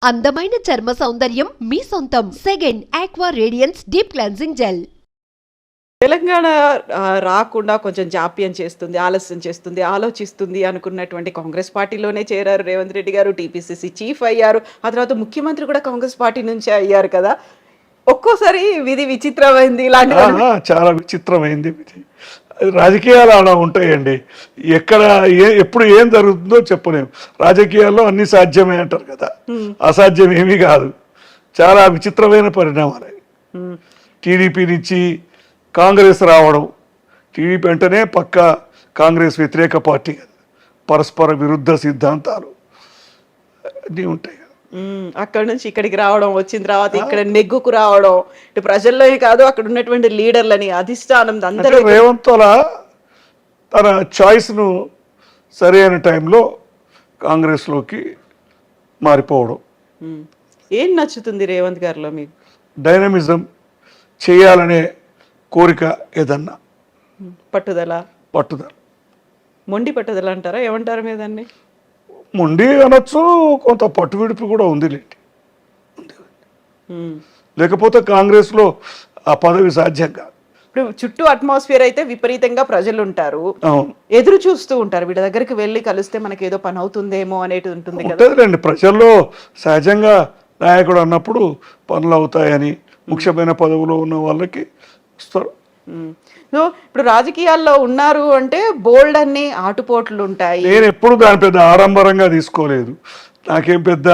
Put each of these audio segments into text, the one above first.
అందమైన చర్మ సౌందర్యం మీ సొంతం. Second aqua radiance deep cleansing gel. Telangana రాకుండా కొంచెం జాప్యం చేస్తుంది, ఆలస్యం చేస్తుంది, ఆలోచిస్తుంది అనుకున్నటువంటి కాంగ్రెస్ పార్టీలోనే చేరారు రేవంత్ రెడ్డి గారు. టీపీసీసీ చీఫ్ అయ్యారు. ఆ తర్వాత ముఖ్యమంత్రి కూడా కాంగ్రెస్ పార్టీ నుంచే అయ్యారు కదా! ఒక్కోసారి విధి విచిత్రమైంది ఇలాంటివన్నీ. చాలా విచిత్రమైంది ఇది. రాజకీయాలు అలా ఉంటాయండి. ఎక్కడ ఎప్పుడు ఏం జరుగుతుందో చెప్పలేము. రాజకీయాల్లో అన్ని సాధ్యమే అంటారు కదా, అసాధ్యం ఏమీ కాదు. చాలా విచిత్రమైన పరిణామాలు. టీడీపీ నుంచి కాంగ్రెస్ రావడం, టీడీపీ అంటేనే పక్క కాంగ్రెస్ వ్యతిరేక పార్టీ కదా, పరస్పర విరుద్ధ సిద్ధాంతాలు అన్నీ ఉంటాయి. అక్కడ నుంచి ఇక్కడికి రావడం, వచ్చిన తర్వాత ఇక్కడ నెగ్గుకు రావడం, ఇటు ప్రజల్లోనే కాదు అక్కడ ఉన్నటువంటి లీడర్లని, అధిష్టానం అందరూ. రేవంత్ అలా తన చాయిస్ను సరైన టైంలో కాంగ్రెస్లోకి మారిపోవడం. ఏం నచ్చుతుంది రేవంత్ గారిలో మీకు? డైనమిజం, చేయాలనే కోరిక, ఏదన్నా పట్టుదల. పట్టుదల, మొండి పట్టుదల అంటారా, ఏమంటారు మీద దాన్ని? మొండి అనొచ్చు, కొంత పట్టు విడుపు కూడా ఉంది. లేకపోతే కాంగ్రెస్లో ఆ పదవి సాధ్యం కాదు. ఇప్పుడు చుట్టూ అట్మాస్ఫియర్ అయితే విపరీతంగా ప్రజలు ఉంటారు, అవును, ఎదురు చూస్తూ ఉంటారు. వీళ్ళ దగ్గరికి వెళ్ళి కలిస్తే మనకి ఏదో పని అవుతుందేమో అనేది ఉంటుంది కదా. ఉంటుందిలేండి, ప్రజల్లో సహజంగా నాయకుడు అన్నప్పుడు పనులు అవుతాయని ముఖ్యమైన పదవిలో ఉన్న వాళ్ళకి ఇస్తారు. సో ఇప్పుడు రాజకీయాల్లో ఉన్నారు అంటే బోల్డ్ అన్ని ఆటుపోట్లు ఉంటాయి. నేను ఎప్పుడు దాని పెద్ద ఆడంబరంగా తీసుకోలేదు. నాకేం పెద్ద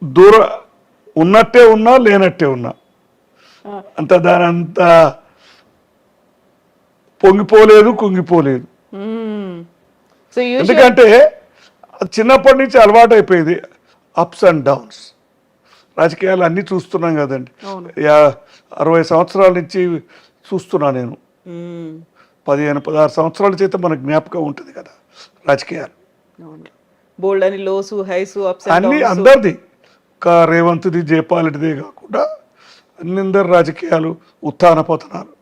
దూర ఉన్నట్టే ఉన్నా లేనట్టే ఉన్నా, అంత దాని అంత పొంగిపోలేదు, కుంగిపోలేదు. సో ఎందుకంటే చిన్నప్పటి నుంచి అలవాటు అయిపోయింది. Ups and downs. రాజకీయాలు అన్నీ చూస్తున్నాం కదండి. 60 సంవత్సరాల నుంచి చూస్తున్నా నేను. 15-16 సంవత్సరాల చేత మనకు జ్ఞాపకం ఉంటుంది కదా రాజకీయాలు. బోల్డ్ అని లోసు హైసు అప్స్ అన్ని అందరిది, రేవంత్ది, జయపాలరెడ్డిదే కాకుండా అందరి రాజకీయాలు ఉత్థాన పతనాలు.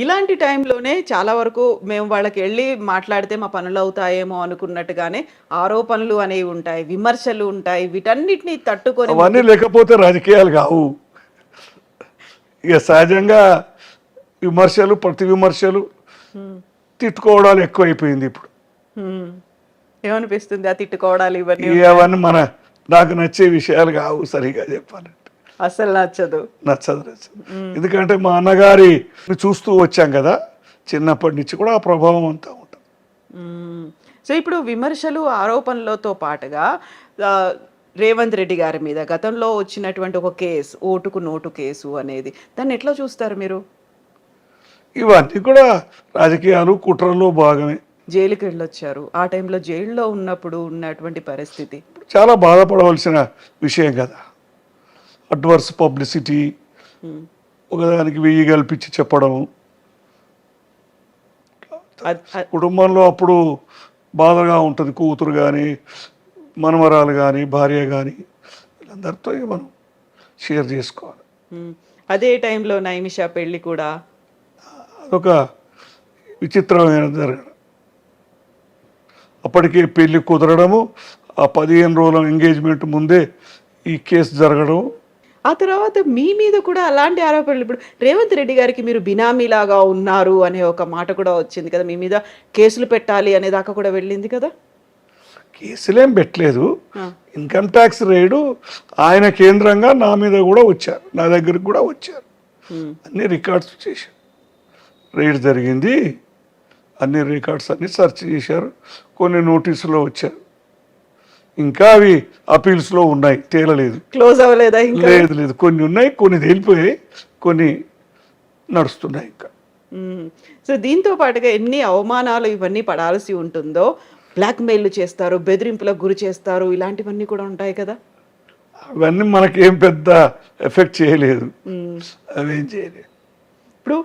ఇలాంటి టైంలోనే చాలా వరకు మేము వాళ్ళకి వెళ్ళి మాట్లాడితే మా పనులు అవుతాయేమో అనుకున్నట్టుగానే ఆరోపణలు అనేవి ఉంటాయి, విమర్శలు ఉంటాయి. వీటన్నిటిని తట్టుకొని అవన్నీ లేకపోతే రాజకీయాలు కావు. ఇక సహజంగా విమర్శలు, ప్రతి విమర్శలు, తిట్టుకోవడాలు ఎక్కువైపోయింది ఇప్పుడు. ఏమనిపిస్తుంది ఆ తిట్టుకోవడాలు ఇవన్నీ? అవన్నీ నాకు నచ్చే విషయాలు కావు, సరిగా చెప్పాలంటే. అసలు నచ్చదు. ఎందుకంటే మా అన్నగారి చూస్తూ వచ్చాం కదా చిన్నప్పటి నుంచి, కూడా ఆ ప్రభావం అంతా ఉంటుంది. సో ఇప్పుడు విమర్శలు, ఆరోపణలతో పాటుగా రేవంత్ రెడ్డి గారి మీద గతంలో వచ్చినటువంటి ఒక కేసు, ఓటుకు నోటు కేసు అనేది, దాన్ని ఎట్లా చూస్తారు మీరు? ఇవన్నీ కూడా రాజకీయాలు, కుట్రలో భాగమే. జైలుకి వెళ్ళొచ్చారు. ఆ టైంలో జైల్లో ఉన్నప్పుడు ఉన్నటువంటి పరిస్థితి చాలా బాధపడవలసిన విషయం కదా. అడ్వర్స్ పబ్లిసిటీ, ఒకదానికి 1000 కల్పించి చెప్పడం. కుటుంబంలో అప్పుడు బాధగా ఉంటుంది. కూతురు కానీ, మనవరాలు కానీ, భార్య కానీ, వీళ్ళందరితో మనం షేర్ చేసుకోవాలి. అదే టైంలో నైమిషా పెళ్ళి కూడా అదొక విచిత్రమైన జరగడం. అప్పటికే పెళ్ళి కుదరడము, ఆ 15 రోజుల ఎంగేజ్మెంట్ ముందే ఈ కేసు జరగడం. ఆ తర్వాత మీ మీద కూడా అలాంటి ఆరోపణలు. ఇప్పుడు రేవంత్ రెడ్డి గారికి మీరు బినామీలాగా ఉన్నారు అనే ఒక మాట కూడా వచ్చింది కదా, మీ మీద కేసులు పెట్టాలి అనే దాకా కూడా వెళ్ళింది కదా. కేసులేం పెట్టలేదు. ఇన్కమ్ ట్యాక్స్ రైడు ఆయన కేంద్రంగా నా మీద కూడా వచ్చారు, నా దగ్గరికి కూడా వచ్చారు. అన్ని రికార్డ్స్ చేశారు. రైడ్ జరిగింది, అన్ని రికార్డ్స్ అన్ని సెర్చ్ చేశారు. కొన్ని నోటీసులో వచ్చారు, ఇంకా అవి అపీల్స్లో ఉన్నాయి, తేలలేదు, క్లోజ్ అవ్వలేదా? లేదు, కొన్ని ఉన్నాయి, కొన్ని తేలిపోయాయి, కొన్ని నడుస్తున్నాయి ఇంకా. సో దీంతో పాటుగా ఎన్ని అవమానాలు ఇవన్నీ పడాల్సి ఉంటుందో, బ్లాక్మెయిల్ చేస్తారు, బెదిరింపులకు గురి చేస్తారు, ఇలాంటివన్నీ కూడా ఉంటాయి కదా. అవన్నీ మనకేం పెద్ద ఎఫెక్ట్ చేయలేదు, అవేం చేయలేదు. ఇప్పుడు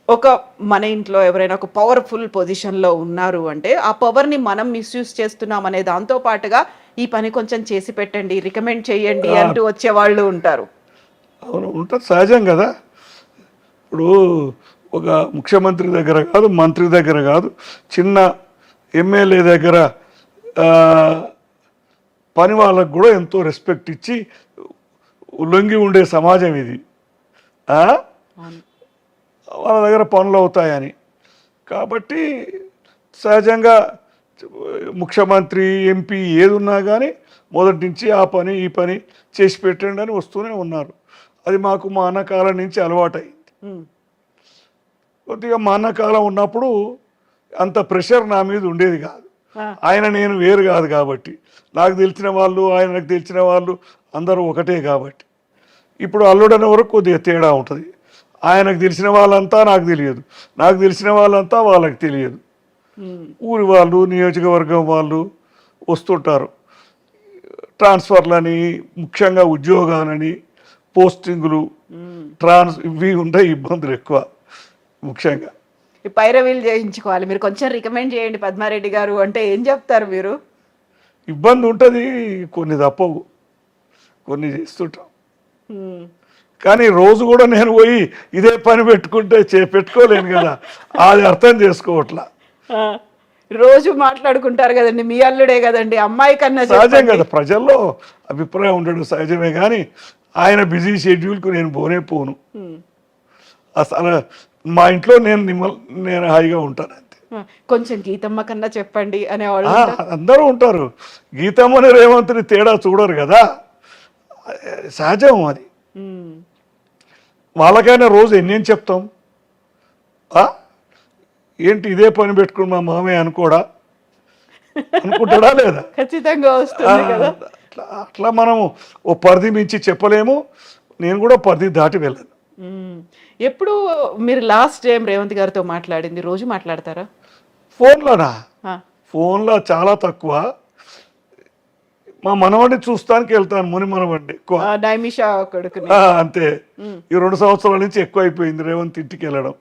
ఒక మన ఇంట్లో ఎవరైనా ఒక పవర్ఫుల్ పొజిషన్లో ఉన్నారు అంటే ఆ పవర్ని మనం మిస్యూజ్ చేస్తున్నాం అనే దాంతో పాటుగా ఈ పని కొంచెం చేసి పెట్టండి, రికమెండ్ చేయండి అంటూ వచ్చే వాళ్ళు ఉంటారు. అవును, ఉంటుంది, సహజం కదా. ఇప్పుడు ఒక ముఖ్యమంత్రి దగ్గర కాదు, మంత్రి దగ్గర కాదు, చిన్న ఎమ్మెల్యే దగ్గర పని వాళ్ళకు కూడా ఎంతో రెస్పెక్ట్ ఇచ్చి లొంగి ఉండే సమాజం ఇది. వాళ్ళ దగ్గర పనులు అవుతాయని. కాబట్టి సహజంగా ముఖ్యమంత్రి, ఎంపీ ఏది ఉన్నా కానీ మొదటి నుంచి ఆ పని ఈ పని చేసి పెట్టండి అని వస్తూనే ఉన్నారు. అది మాకు మా అన్నకాలం నుంచి అలవాటైంది. కొద్దిగా మా అన్నకాలం ఉన్నప్పుడు అంత ప్రెషర్ నా మీద ఉండేది కాదు. ఆయన నేను వేరు కాదు కాబట్టి, నాకు తెలిసిన వాళ్ళు ఆయనకు తెలిసిన వాళ్ళు అందరూ ఒకటే కాబట్టి. ఇప్పుడు అల్లుడనే వరకు కొద్దిగా తేడా ఉంటుంది. ఆయనకు తెలిసిన వాళ్ళంతా నాకు తెలియదు, నాకు తెలిసిన వాళ్ళంతా వాళ్ళకి తెలియదు. ఊరి వాళ్ళు, నియోజకవర్గం వాళ్ళు వస్తుంటారు. ట్రాన్స్ఫర్లని, ముఖ్యంగా ఉద్యోగాలని, పోస్టింగులు, ఇవి ఉంటాయి ఇబ్బందులు ఎక్కువ. ముఖ్యంగా ఈ పైరవీలు చేయించుకోవాలి, మీరు కొంచెం రికమెండ్ చేయండి పద్మారెడ్డి గారు అంటే ఏం చెప్తారు మీరు? ఇబ్బంది ఉంటుంది, కొన్ని తప్పవు, కొన్ని చేస్తుంటాం. కానీ రోజు కూడా నేను పోయి ఇదే పని పెట్టుకుంటే పెట్టుకోలేను కదా, అది అర్థం చేసుకోవట్లా. రోజు మాట్లాడుకుంటారు కదండి, మీ అల్లుడే కదండి, అమ్మాయి కన్నా సహజం కదా, ప్రజల్లో అభిప్రాయం ఉండడం సహజమే. కానీ ఆయన బిజీ షెడ్యూల్కు నేను పోను. అసలు మా ఇంట్లో నేను హాయిగా ఉంటాను అంతే. కొంచెం గీతమ్మ కన్నా చెప్పండి అనేవాళ్ళు అందరూ ఉంటారు. గీతమ్మని రేవంత్ని తేడా చూడరు కదా, సహజం అది. వాళ్ళకైనా రోజు ఎన్నేం చెప్తాం? ఏంటి ఇదే పని పెట్టుకుని మా మామయ్య అనుకుంటాడా లేదా? ఖచ్చితంగా వస్తుంది కదా. అట్లా మనం ఓ పరిధి మించి చెప్పలేము. నేను కూడా పరిధి దాటి వెళ్ళను. ఎప్పుడు మీరు లాస్ట్ టైం రేవంత్ గారితో మాట్లాడింది? రోజు మాట్లాడతారా? ఫోన్లోనా? ఫోన్లో చాలా తక్కువ. మా మనవాడిని చూస్తానికి వెళ్తాను, ముని మనవాడిని ఎక్కువ. నైమిషా కొడుకు అంతే. ఈ 2 సంవత్సరాల నుంచి ఎక్కువ అయిపోయింది రేవంత్ ఇంటికి వెళ్ళడం.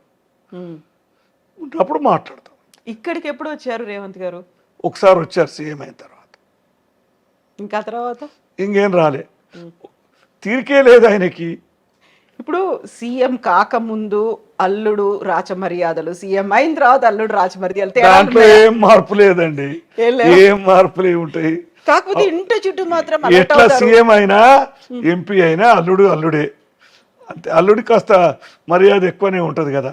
అప్పుడు మాట్లాడతాం. ఇక్కడికి ఎప్పుడు వచ్చారు రేవంత్ గారు? ఒకసారి వచ్చారు సీఎం అయిన తర్వాత. ఇంకా తర్వాత ఇంకేం రాలే, తీరికే లేదు ఆయనకి. ఇప్పుడు సీఎం కాకముందు అల్లుడు రాచమర్యాదలు, సీఎం అయిన తర్వాత అల్లుడు రాచమర్యాదలు, దాంట్లో ఏం మార్పు లేదండి. ఏం మార్పులు ఉంటాయి? కాకపోతే ఇంటి చుట్టూ మాత్రం ఎట్లా సీఎం అయినా ఎంపీ అయినా అల్లుడే అంతే. అల్లుడికి కాస్త మర్యాద ఎక్కువనే ఉంటది కదా,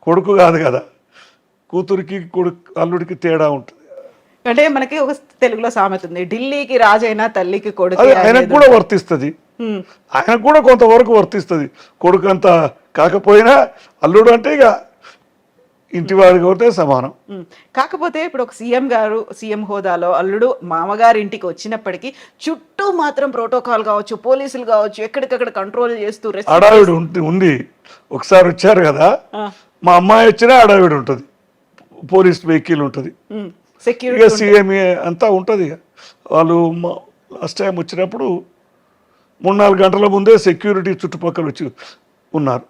కొడుకు కాదు కదా. కూతురికి అల్లుడికి తేడా ఉంటుంది. అంటే మనకి ఒక తెలుగులో సామెత ఉంది, ఢిల్లీకి రాజైనా తల్లికి కొడుకు. ఆయనకు కూడా వర్తిస్తుంది, ఆయనకు కూడా కొంతవరకు వర్తిస్తుంది. కొడుకు అంత కాకపోయినా అల్లుడు అంటే ఇక ఇంటివాడి కొడితే సమానం. కాకపోతే ఇప్పుడు ఒక సీఎం గారు సీఎం హోదాలో అల్లుడు మామగారి ఇంటికి వచ్చినప్పటికీ చుట్టూ మాత్రం ప్రోటోకాల్ కావచ్చు, పోలీసులు కావచ్చు, ఎక్కడికక్కడ కంట్రోల్ చేస్తూ హడావిడి ఉంది. ఒకసారి వచ్చారు కదా, మా అమ్మాయి వచ్చినా హడావిడి ఉంటుంది, పోలీస్ వెహికల్ ఉంటుంది, సెక్యూరిటీ, సీఎంఏ అంతా ఉంటుంది. వాళ్ళు లాస్ట్ టైం వచ్చినప్పుడు 3-4 గంటల ముందే సెక్యూరిటీ చుట్టుపక్కల వచ్చి ఉన్నారు.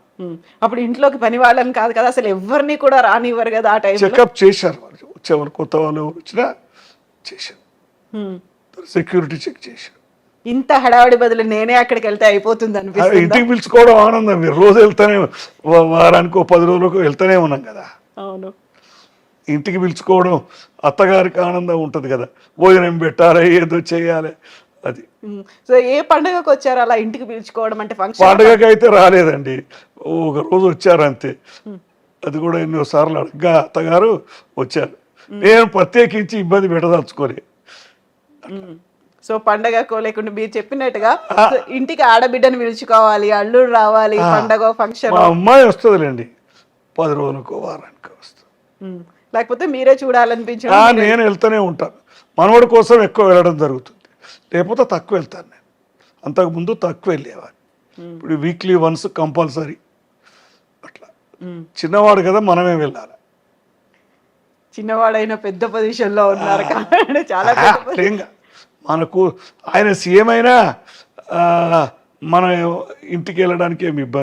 అప్పుడు ఇంట్లోకి పని వాళ్ళని కాదు కదా, అసలు ఎవరిని కూడా రానివ్వరు కదా. ఆ టైం చెకప్ చేశారు వాళ్ళు, వచ్చేవాళ్ళు కొత్త వాళ్ళు వచ్చినా చేశారు, సెక్యూరిటీ చెక్ చేశారు. ఇంత హడావిడి బదులు నేనే అక్కడికి వెళ్తే అయిపోతుంది అనిపిస్తుంది. ఇంటికి పిలుచుకోవడం ఆనందం. మీరు రోజు వెళ్తానే, వారానికి 10 రోజులకు వెళ్తానే ఉన్నాం కదా. అవును, ఇంటికి పిలుచుకోవడం అత్తగారికి ఆనందం ఉంటుంది కదా, భోజనం పెట్టాలి, ఏదో చేయాలి, అది. సో ఏ పండుగకు వచ్చారు అలా ఇంటికి పిలుచుకోవడం? అంటే ఫంక్షన్ పండుగకి అయితే రాలేదండి, ఒక రోజు వచ్చారు అంతే. అది కూడా ఎన్నోసార్లు అడగ్గా అత్తగారు వచ్చారు. నేను ప్రత్యేకించి ఇబ్బంది పెట్టదలుచుకోలే. సో పండగకో లేకుండా మీరు చెప్పినట్టుగా ఇంటికి ఆడబిడ్డను పిలుచుకోవాలి, అల్లుడు రావాలి, పండగ ఫంక్షన్. మా అమ్మాయి వస్తుందిలేండి, 10 రోజులకు వారానికి వస్తుంది. లేకపోతే మీరే చూడాలనిపించడం? నేను వెళ్తూనే ఉంటాను, మనవడి కోసం ఎక్కువ వెళ్ళడం జరుగుతుంది, లేకపోతే తక్కువ వెళ్తాను. నేను అంతకుముందు తక్కువ వెళ్ళేవాడిని, ఇప్పుడు వీక్లీ వన్స్ కంపల్సరీ. అట్లా చిన్నవాడు కదా, మనమే వెళ్ళాలి. చిన్నవాడైనా పెద్ద పొజిషన్లో ఉన్నారు కాబట్టి చాలా మనకు ఆయన సీఎం అయినా మన ఇంటికి వెళ్ళడానికి ఏమి ఇబ్బంది.